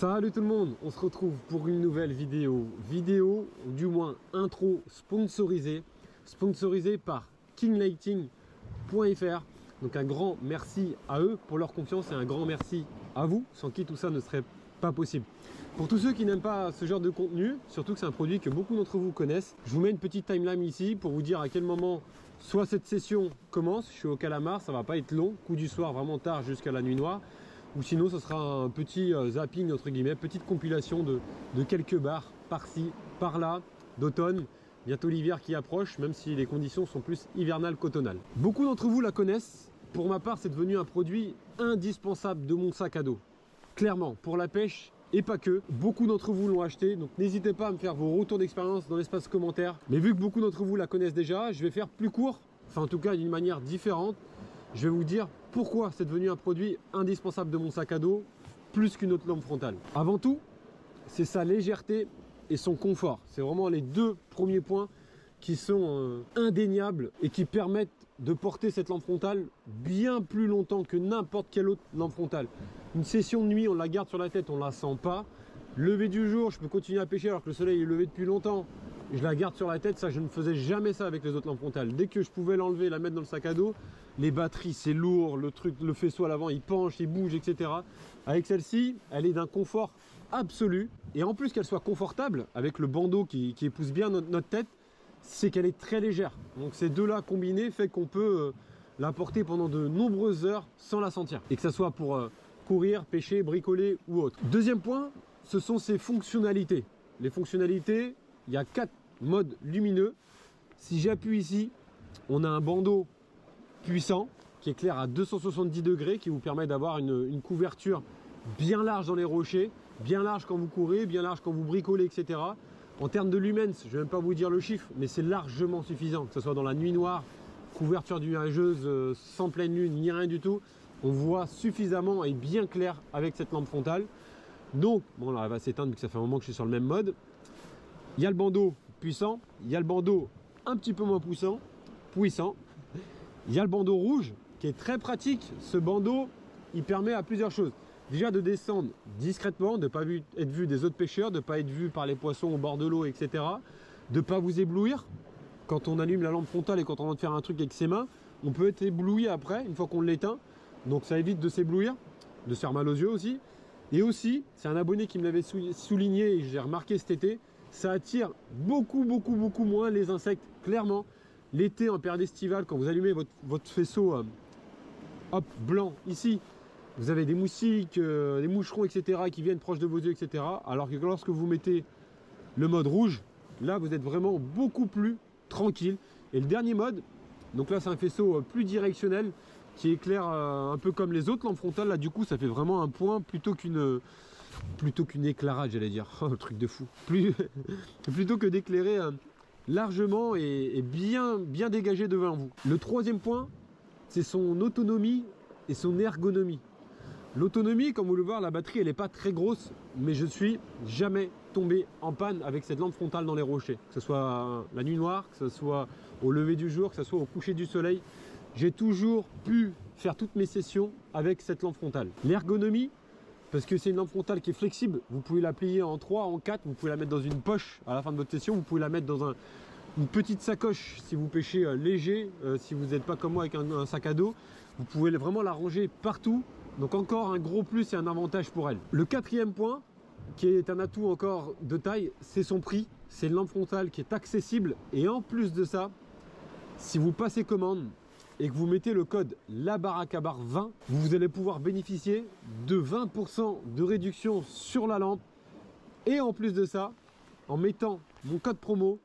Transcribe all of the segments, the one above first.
Salut tout le monde, on se retrouve pour une nouvelle vidéo, ou du moins intro sponsorisée par kinglighting.fr. Donc un grand merci à eux pour leur confiance et un grand merci à vous, sans qui tout ça ne serait pas possible. Pour tous ceux qui n'aiment pas ce genre de contenu, surtout que c'est un produit que beaucoup d'entre vous connaissent, je vous mets une petite timeline ici pour vous dire à quel moment soit cette session commence, je suis au calamar, ça va pas être long, coup du soir vraiment tard jusqu'à la nuit noire, ou sinon ce sera un petit zapping entre guillemets, petite compilation de quelques bars par-ci, par-là, d'automne, bientôt l'hiver qui approche, même si les conditions sont plus hivernales qu'automnales. Beaucoup d'entre vous la connaissent, pour ma part c'est devenu un produit indispensable de mon sac à dos. Clairement, pour la pêche et pas que, beaucoup d'entre vous l'ont acheté, donc n'hésitez pas à me faire vos retours d'expérience dans l'espace commentaire. Mais vu que beaucoup d'entre vous la connaissent déjà, je vais faire plus court, enfin en tout cas d'une manière différente. Je vais vous dire pourquoi c'est devenu un produit indispensable de mon sac à dos, plus qu'une autre lampe frontale. Avant tout, c'est sa légèreté et son confort. C'est vraiment les deux premiers points qui sont indéniables et qui permettent de porter cette lampe frontale bien plus longtemps que n'importe quelle autre lampe frontale. Une session de nuit, on la garde sur la tête, on la sent pas. Lever du jour, je peux continuer à pêcher alors que le soleil est levé depuis longtemps. Je la garde sur la tête, ça je ne faisais jamais ça avec les autres lampes frontales. Dès que je pouvais l'enlever, la mettre dans le sac à dos, les batteries c'est lourd, le faisceau à l'avant il penche, il bouge, etc. Avec celle-ci, elle est d'un confort absolu. Et en plus qu'elle soit confortable, avec le bandeau qui épouse bien notre tête, c'est qu'elle est très légère. Donc ces deux-là combinés fait qu'on peut la porter pendant de nombreuses heures sans la sentir. Et que ça soit pour courir, pêcher, bricoler ou autre. Deuxième point, ce sont ses fonctionnalités. Les fonctionnalités, il y a 4 modes lumineux. Si j'appuie ici, on a un bandeau puissant qui éclaire à 270 degrés, qui vous permet d'avoir une couverture bien large dans les rochers, bien large quand vous courez, bien large quand vous bricolez, etc. En termes de lumens, je ne vais même pas vous dire le chiffre, mais c'est largement suffisant, que ce soit dans la nuit noire, couverture nuageuse, sans pleine lune, ni rien du tout. On voit suffisamment et bien clair avec cette lampe frontale. Donc, bon là elle va s'éteindre vu que ça fait un moment que je suis sur le même mode. Il y a le bandeau puissant, il y a le bandeau un petit peu moins puissant. Il y a le bandeau rouge qui est très pratique. Ce bandeau, il permet à plusieurs choses. Déjà de descendre discrètement, de ne pas être vu des autres pêcheurs, de ne pas être vu par les poissons au bord de l'eau, etc. De ne pas vous éblouir. Quand on allume la lampe frontale et quand on va faire un truc avec ses mains, on peut être ébloui après, une fois qu'on l'éteint. Donc ça évite de s'éblouir, de se faire mal aux yeux aussi. Et aussi, c'est un abonné qui me l'avait souligné et j'ai remarqué cet été, ça attire beaucoup moins les insectes. Clairement, l'été en période estivale, quand vous allumez votre faisceau hop, blanc ici, vous avez des moustiques, des moucherons, etc. qui viennent proche de vos yeux, etc. Alors que lorsque vous mettez le mode rouge, là vous êtes vraiment beaucoup plus tranquille. Et le dernier mode, donc là c'est un faisceau plus directionnel qui éclaire un peu comme les autres lampes frontales. Là du coup ça fait vraiment un point plutôt qu'une éclairage, j'allais dire. Oh, le truc de fou. Plutôt que d'éclairer largement et bien dégagé devant vous. Le troisième point, c'est son autonomie et son ergonomie. L'autonomie, comme vous le voyez, la batterie elle n'est pas très grosse, mais je suis jamais tombé en panne avec cette lampe frontale dans les rochers. Que ce soit la nuit noire, que ce soit au lever du jour, que ce soit au coucher du soleil. J'ai toujours pu faire toutes mes sessions avec cette lampe frontale. L'ergonomie, parce que c'est une lampe frontale qui est flexible, vous pouvez la plier en 3, en 4, vous pouvez la mettre dans une poche à la fin de votre session, vous pouvez la mettre dans une petite sacoche si vous pêchez léger, si vous n'êtes pas comme moi avec un sac à dos, vous pouvez vraiment la ranger partout. Donc encore un gros plus et un avantage pour elle. Le quatrième point, qui est un atout encore de taille, c'est son prix. C'est une lampe frontale qui est accessible et en plus de ça, si vous passez commande et que vous mettez le code LABARACABAR20, vous allez pouvoir bénéficier de 20% de réduction sur la lampe. Et en plus de ça, en mettant mon code promo,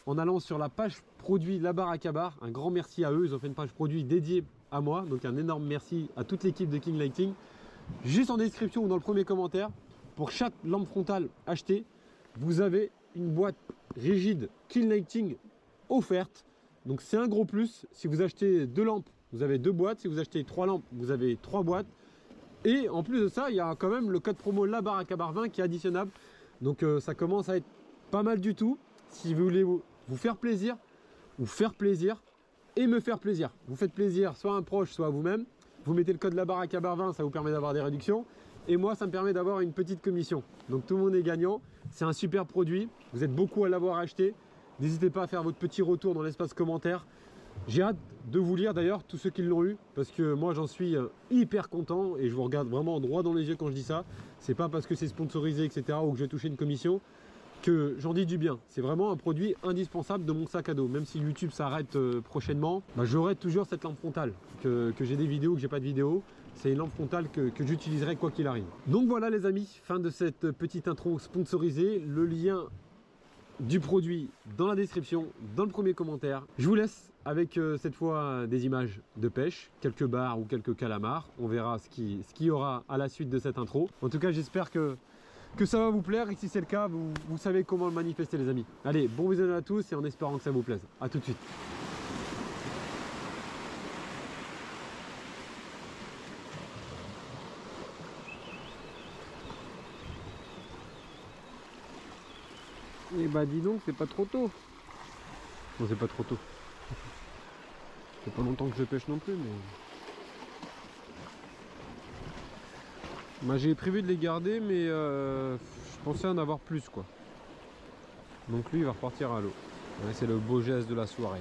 en allant sur la page produit LABARACABAR, un grand merci à eux, ils ont fait une page produit dédiée à moi, donc un énorme merci à toute l'équipe de Kinglighting. Juste en description ou dans le premier commentaire, pour chaque lampe frontale achetée, vous avez une boîte rigide Kinglighting offerte. Donc c'est un gros plus. Si vous achetez 2 lampes, vous avez 2 boîtes. Si vous achetez 3 lampes, vous avez 3 boîtes. Et en plus de ça, il y a quand même le code promo LABARACABAR20 qui est additionnable. Donc ça commence à être pas mal du tout. Si vous voulez vous faire plaisir, ou faire plaisir et me faire plaisir. Vous faites plaisir soit à un proche, soit à vous-même. Vous mettez le code LABARACABAR20, ça vous permet d'avoir des réductions. et moi ça me permet d'avoir une petite commission. Donc tout le monde est gagnant, c'est un super produit, vous êtes beaucoup à l'avoir acheté. N'hésitez pas à faire votre petit retour dans l'espace commentaire. J'ai hâte de vous lire d'ailleurs, tous ceux qui l'ont eu, parce que moi j'en suis hyper content et je vous regarde vraiment droit dans les yeux quand je dis ça. C'est pas parce que c'est sponsorisé, etc. ou que je vais toucher une commission que j'en dis du bien. C'est vraiment un produit indispensable de mon sac à dos. Même si YouTube s'arrête prochainement, bah, j'aurai toujours cette lampe frontale. Que j'ai des vidéos, que j'ai pas de vidéos, c'est une lampe frontale que j'utiliserai quoi qu'il arrive. Donc voilà les amis, fin de cette petite intro sponsorisée. Le lien du produit dans la description, dans le premier commentaire. Je vous laisse avec cette fois des images de pêche, quelques bars ou quelques calamars. On verra ce qu'il y aura à la suite de cette intro. En tout cas, j'espère que ça va vous plaire et si c'est le cas, vous savez comment le manifester les amis. Allez, bon visionnage à tous et en espérant que ça vous plaise. A tout de suite. Et bah dis donc, c'est pas trop tôt. Bon, c'est pas trop tôt. C'est pas longtemps que je pêche non plus, mais... Bah, j'ai prévu de les garder, mais je pensais en avoir plus, quoi. Donc lui, il va repartir à l'eau. Ouais, c'est le beau geste de la soirée.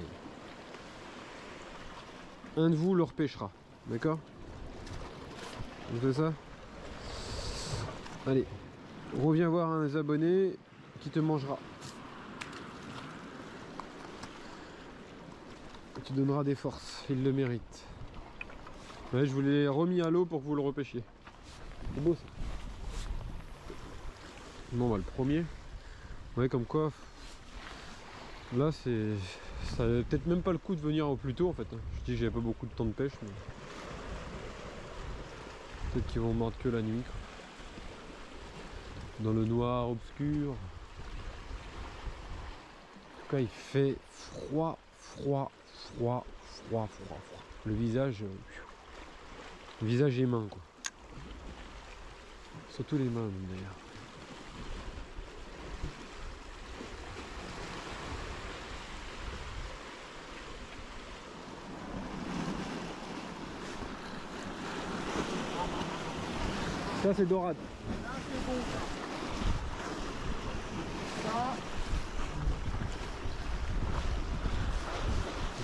Un de vous le repêchera, d'accord? On fait ça? Allez, reviens voir un des abonnés qui te mangera. Tu donneras des forces, il le mérite. Ouais, je vous l'ai remis à l'eau pour que vous le repêchiez. C'est beau ça. Bon bah le premier. Ouais comme quoi. Là c'est. Ça avait peut-être même pas le coup de venir au plus tôt en fait. Je dis que j'avais pas beaucoup de temps de pêche mais. Peut-être qu'ils vont mordre que la nuit. Dans le noir obscur. En tout cas il fait froid. Le visage et mains quoi. Surtout les mains d'ailleurs. Ça c'est dorade. Là c'est bon ça.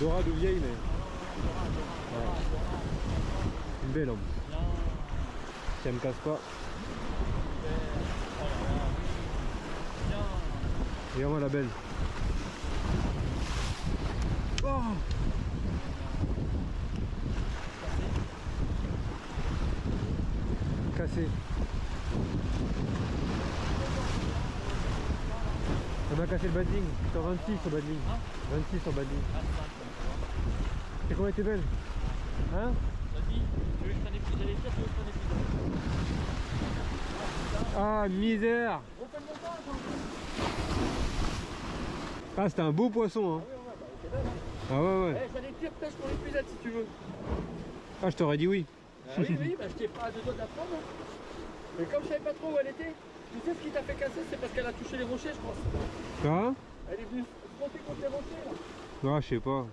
Dorade ou vieille mais. Ouais. Une belle homme. Si elle me casse pas. Regarde-moi la belle. Oh cassé. On a cassé le badling. 126 au badling. 26 au badling. C'est comment elle était belle? Hein? Vas-y, tu veux que je t'en ai plus à l'étier, tu veux que je t'en ai plus. Ah misère! Ah c'était un beau poisson hein. Ah ouais ouais. Eh, j'en ai pire pêche pour les puisettes si tu veux. Ah je t'aurais dit oui. Oui, bah je t'ai pas à deux doigts de la prendre. Mais comme je savais pas trop où elle était, tu sais ce qui t'a fait casser, c'est parce qu'elle a touché les rochers je pense. Ah? Elle est venue se frotter contre les rochers là. Ah je sais pas.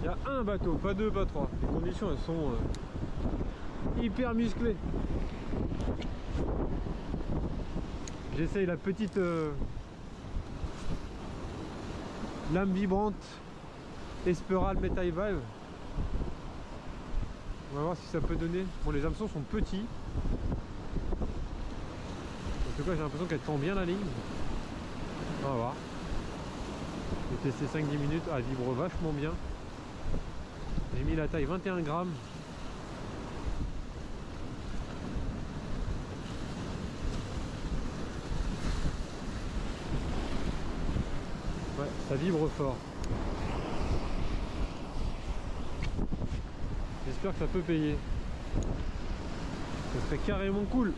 Il y a un bateau, pas deux, pas trois. Les conditions elles sont hyper musclées. J'essaye la petite lame vibrante Esperal Metal Vibe. On va voir si ça peut donner. Bon les hameçons sont petits. En tout cas j'ai l'impression qu'elle tend bien la ligne. On va voir. J'ai testé 5-10 minutes. Ah, elle vibre vachement bien. J'ai mis la taille 21 grammes. Ouais, ça vibre fort. J'espère que ça peut payer. Ça serait carrément cool.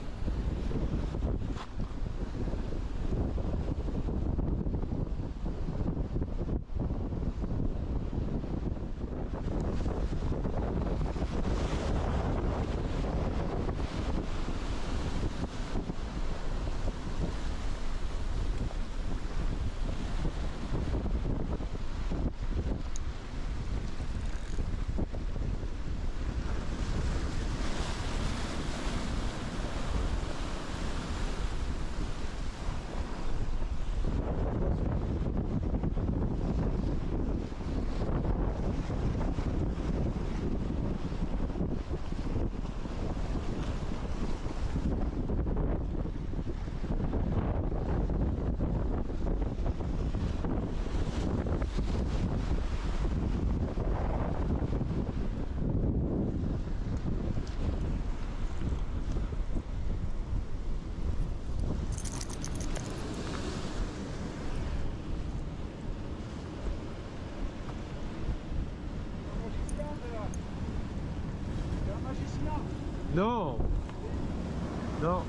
Non. Non.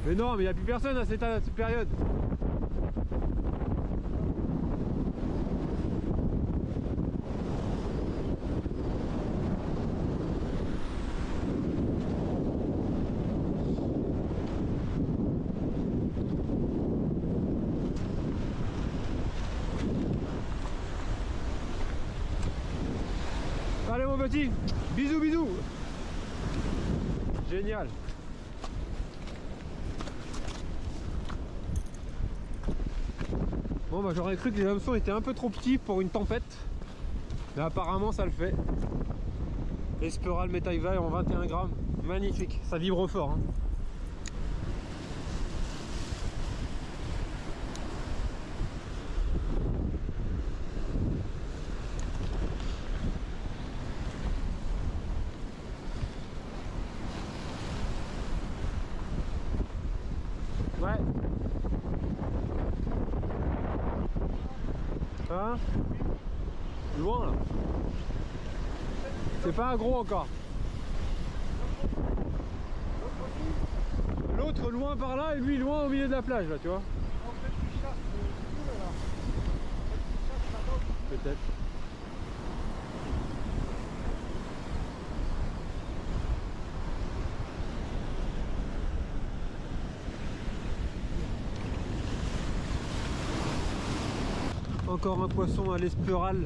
Mais non, mais il n'y a plus personne à cette période. Allez mon petit, bisous bisous. Génial. Bon bah j'aurais cru que les hameçons étaient un peu trop petits pour une tempête. Mais apparemment ça le fait. Esperal métail vert en 21 grammes. Magnifique, ça vibre fort hein. Ouais. Hein? Loin là. C'est pas un gros encore. L'autre loin par là et lui loin au milieu de la plage là, tu vois. Peut-être. Encore un poisson à l'Esperal.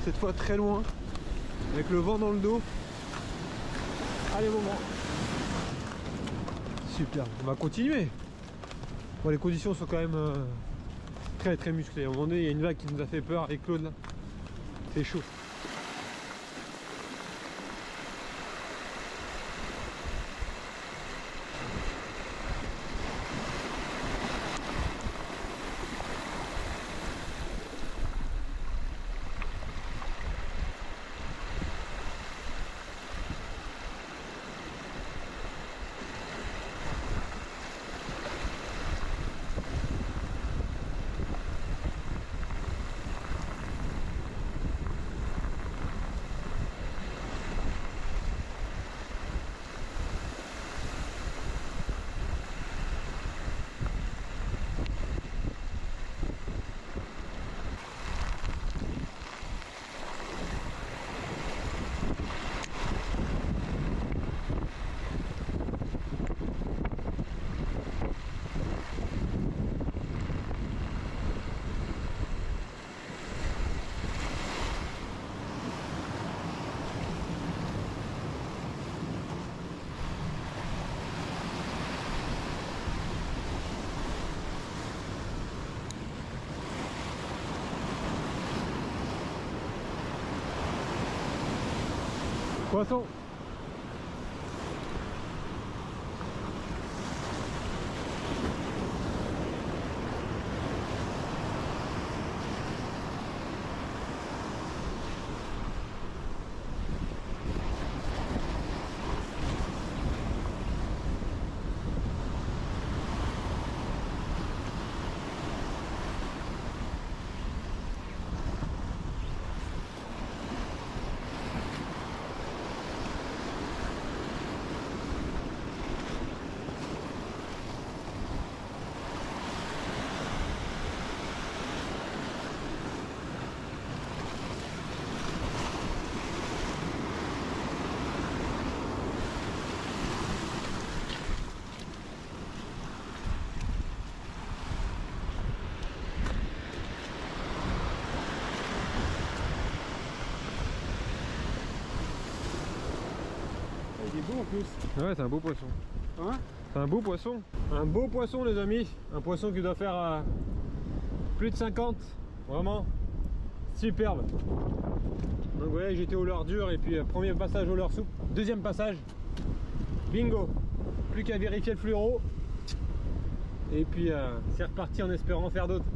Cette fois très loin. Avec le vent dans le dos. Allez moment. Super, on va continuer. Bon, les conditions sont quand même très très musclées. À un moment donné, il y a une vague qui nous a fait peur avec Claude là. C'est chaud. Poisson. Il est beau en plus. Ouais, c'est un beau poisson. Hein? C'est un beau poisson. Un beau poisson les amis. Un poisson qui doit faire plus de 50. Vraiment. Superbe. Donc ouais, j'étais au leurre dur et puis premier passage au leurre souple. Deuxième passage. Bingo. Plus qu'à vérifier le fluoro. Et puis c'est reparti en espérant faire d'autres.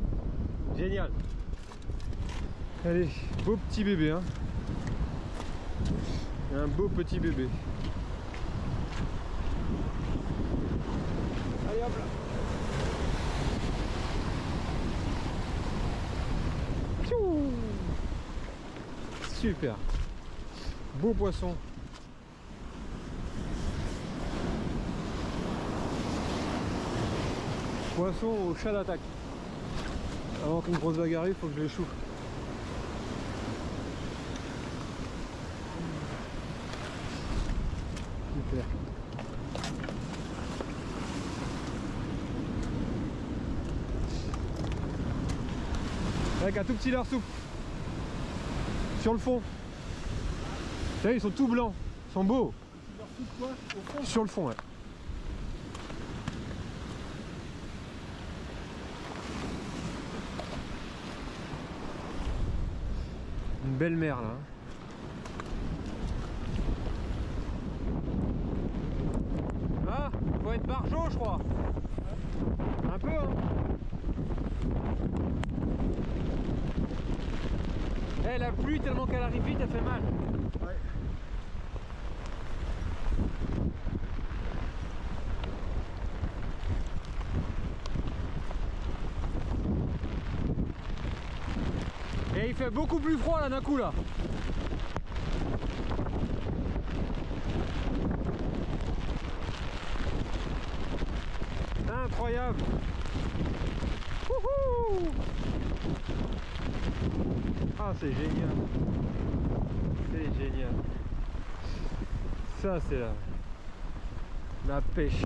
Génial. Allez, beau petit bébé hein. Un beau petit bébé. Allez hop là. Piou. Super. Beau poisson. Poisson au chat d'attaque. Avant qu'une grosse vague arrive, il faut que je l'échoue. Super. Avec un tout petit leurre souple. Sur le fond. Vous savez, ils sont tout blancs. Ils sont beaux. Quoi, au fond. Sur le fond, ouais. Une belle mer là. Ah, faut être barjot je crois. Un peu hein. Eh, la pluie tellement qu'elle arrive vite, elle fait mal. Ouais. Et il fait beaucoup plus froid là d'un coup là. Incroyable. Wouhou. Ah c'est génial. C'est génial. Ça c'est la pêche.